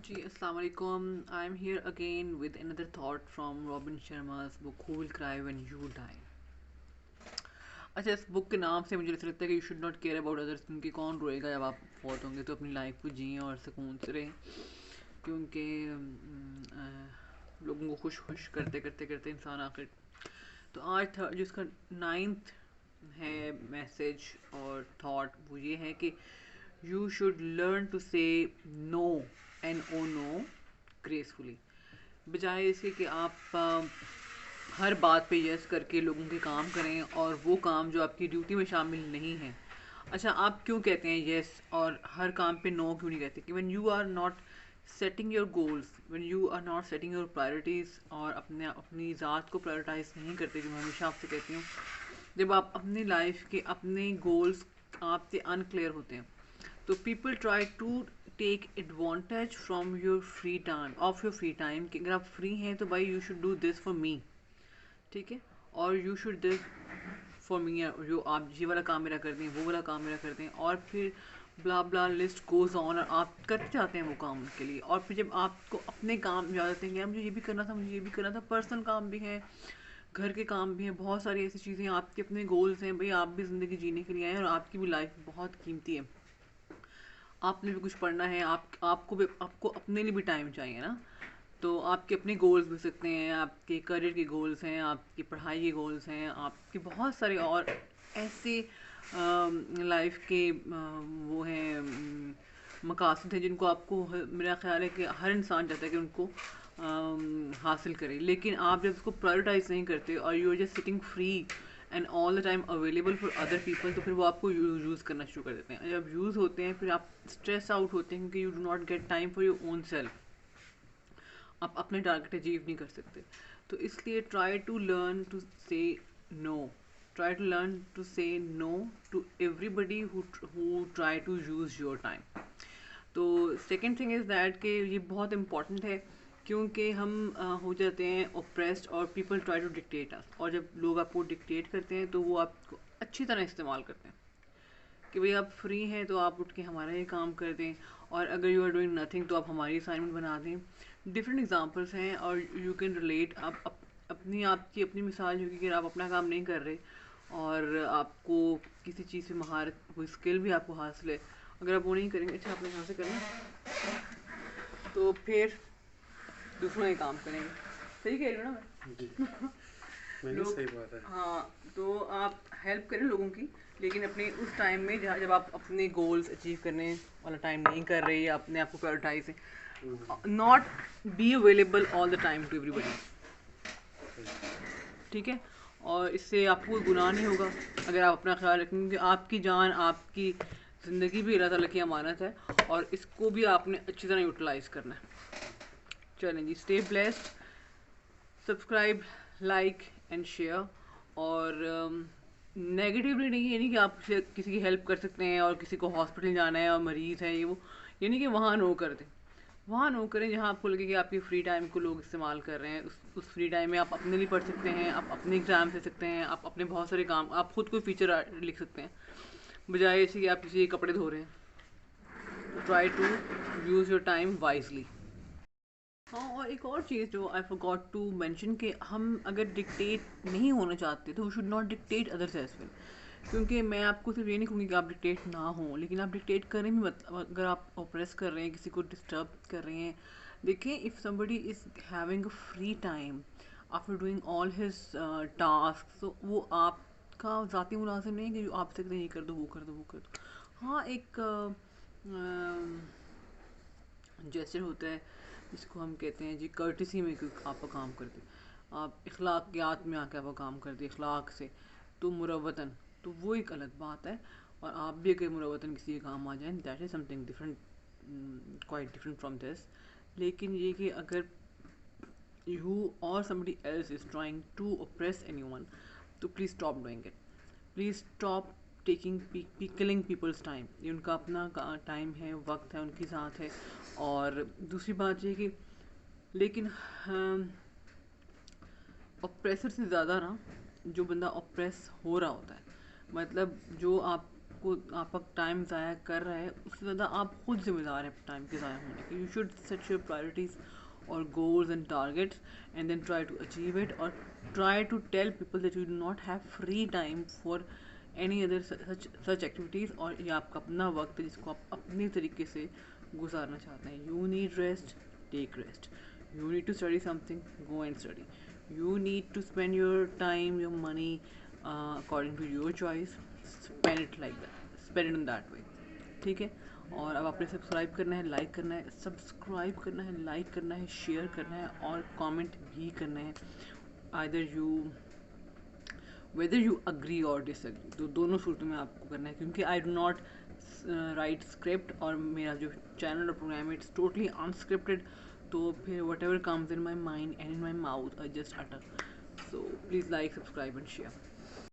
जी अस्सलाम वालेकुम. I'm here again with another thought from Robin Sharma's book Who Will Cry When You Die. अच्छा, इस book के नाम से मुझे ऐसा लगता है कि you should not care about others, क्योंकि कौन रोएगा जब आप फौत होंगे. तो अपनी लाइफ को जिए और सुकून से रहें, क्योंकि लोगों को खुश खुश करते करते करते इंसान आखिर. तो आज था जो इसका नाइन्थ है मैसेज और थॉट, वो ये है कि you should learn to say no and oh no gracefully, बजाय इसके कि आप हर बात पे यस करके लोगों के काम करें और वो काम जो आपकी ड्यूटी में शामिल नहीं है. अच्छा, आप क्यों कहते हैं यस और हर काम पे नो क्यों नहीं कहते? कि when you are not setting your goals, when you are not setting your priorities, और अपनी ज़ात को प्रायोरिटाइज नहीं करते, जो मैं हमेशा आपसे कहती हूँ, जब आप अपनी लाइफ के अपने गोल्स आपसे अनक्लियर होते हैं, तो people try to take advantage from your free time, of your free time, कि अगर आप फ्री हैं तो भाई you should do this for me, ठीक है, और you should this for me, जो आप ये वाला काम मेरा कर दें, वो वाला काम मेरा कर दें, और फिर ब्ला ब्ला लिस्ट गोज ऑन, और आप करते जाते हैं वो काम उनके लिए. और फिर जब आपको अपने काम याद आते हैं कि यार मुझे ये भी करना था, मुझे ये भी करना था, पर्सनल काम भी है, घर के काम भी हैं, बहुत सारी ऐसी चीज़ें, आपके अपने गोल्स हैं. भाई आप भी ज़िंदगी जीने के लिए आए हैं और आपकी भी लाइफ बहुत कीमती है, आपने भी कुछ पढ़ना है, आपको अपने लिए भी टाइम चाहिए ना. तो आपके अपने गोल्स भी हो सकते हैं, आपके करियर के गोल्स हैं, आपकी पढ़ाई के गोल्स हैं, आपके बहुत सारे और ऐसे लाइफ के वो हैं मकासद हैं जिनको आपको मेरा ख्याल है कि हर इंसान चाहता है कि उनको हासिल करे. लेकिन आप जब उसको प्रायोरिटाइज नहीं करते और you are just sitting free and all the time available for other people, तो फिर वो आपको यूज़ करना शुरू कर देते हैं. जब यूज़ होते हैं फिर आप स्ट्रेस आउट होते हैं, क्योंकि you do not get time for your own self, आप अपने टारगेट अचीव नहीं कर सकते. तो इसलिए try to learn to say no, try to learn to say no to everybody who try to use your time. तो second thing is that कि ये बहुत इंपॉर्टेंट है, क्योंकि हम हो जाते हैं ओप्रेस्ड और पीपल ट्राई टू डिक्टेट अस, और जब लोग आपको डिक्टेट करते हैं तो वो आपको अच्छी तरह इस्तेमाल करते हैं कि भाई आप फ्री हैं तो आप उठ के हमारा ये काम कर दें, और अगर यू आर डूइंग नथिंग तो आप हमारी असाइनमेंट बना दें. डिफरेंट एग्जांपल्स हैं और यू कैन रिलेट. आप अपनी आपकी अपनी मिसाल होगी कि आप अपना काम नहीं कर रहे और आपको किसी चीज़ में महारत, कोई स्किल भी आपको हासिल है, अगर आप वो नहीं करेंगे, अच्छा आपने कहाँ से करना, तो फिर दूसरों ये काम करेंगे. सही कह रही हूँ ना मैं? जी नहीं लोग, सही बात है. हाँ, तो आप हेल्प करें लोगों की, लेकिन अपने उस टाइम में जहाँ जब आप अपने गोल्स अचीव करने वाला टाइम नहीं कर रहे, या अपने आप को prioritize, not be available all the time to everybody, ठीक है. और इससे आपको कोई गुनाह नहीं होगा अगर आप अपना ख्याल रखेंगे, क्योंकि आपकी जान, आपकी ज़िंदगी भी अल्लाह ताला की अमानत है, और इसको भी आपने अच्छी तरह यूटिलाइज़ करना है. चलें जी, stay blessed, subscribe, like and share. और नेगेटिवली नहीं, ये नहीं कि आप किसी की हेल्प कर सकते हैं और किसी को हॉस्पिटल जाना है और मरीज़ है, ये नहीं कि वहाँ नो कर दें. वहाँ नो करें जहाँ आपको लगे कि आपकी फ्री टाइम को लोग इस्तेमाल कर रहे हैं. उस फ्री टाइम में आप अपने लिए पढ़ सकते हैं, आप अपने एग्ज़ाम दे सकते हैं, आप अपने बहुत सारे काम, आप खुद कोई फीचर लिख सकते हैं, बजाय ऐसे कि आप किसी के कपड़े धो रहे हैं. तो try to use your time wisely. हाँ, और एक और चीज़ जो आई फॉरगॉट टू मेंशन, कि हम अगर डिक्टेट नहीं होना चाहते तो we should not dictate others as well. क्योंकि मैं आपको सिर्फ ये नहीं कहूँगी कि आप डिक्टेट ना हो, लेकिन आप डिक्टेट करें भी मत. अगर आप ऑप्रेस कर रहे हैं, किसी को डिस्टर्ब कर रहे हैं, देखिए if somebody is having a free time after doing all his task, तो वो आपका ज़ाती मुलाजिम नहीं है कि आप सकते हैं ये कर दो, वो कर दो, वो कर दो. हाँ, एक जैसे होता है जिसको हम कहते हैं जी कर्टिसी में, कोई आपका काम कर दे, आप इखलाकियात में आके आपका काम कर दे इखलाक से, तो मुरवतन, तो वो एक अलग बात है. और आप भी अगर मुरवतन किसी के काम आ जाए, that is something different, quite different from this. लेकिन ये कि अगर यू और somebody else is trying to oppress anyone, तो please stop doing it. Please stop taking killing people's time. ये उनका अपना टाइम है, वक्त है, उनकी ज़ात है. और दूसरी बात ये कि लेकिन ऑप्रेसर से ज़्यादा ना, जो बंदा ऑप्रेस हो रहा होता है, मतलब जो आप کو آپ کا ٹائم ضائع کر رہا ہے اس سے زیادہ آپ خود ذمہ دار ہیں ٹائم کے ضائع ہونے کے. You should set your priorities اور goals and targets and then try to achieve it, اور try to tell people that you do not have free time for any other such activities, اور یہ آپ کا اپنا وقت ہے جس کو آپ اپنے طریقے سے گزارنا چاہتے ہیں. You need rest, take rest. You need to study something, go and study. You need to spend your time, your money according to your choice. Spend it like that. Spend it in that way. ٹھیک ہے. اور اب آپ نے subscribe کرنا ہے, like کرنا ہے, سبسکرائب کرنا ہے, لائک کرنا ہے, شیئر کرنا ہے اور کامنٹ بھی کرنا ہے. either you whether you agree or disagree, تو دونوں صورتوں میں آپ کو کرنا ہے, کیونکہ I do not right script, اور میرا جو چینل اور پروگرام ہے اٹس ٹوٹلی انسکرپٹڈ. تو پھر whatever comes in my mind and in my mouth I just utter. So please like, subscribe and share.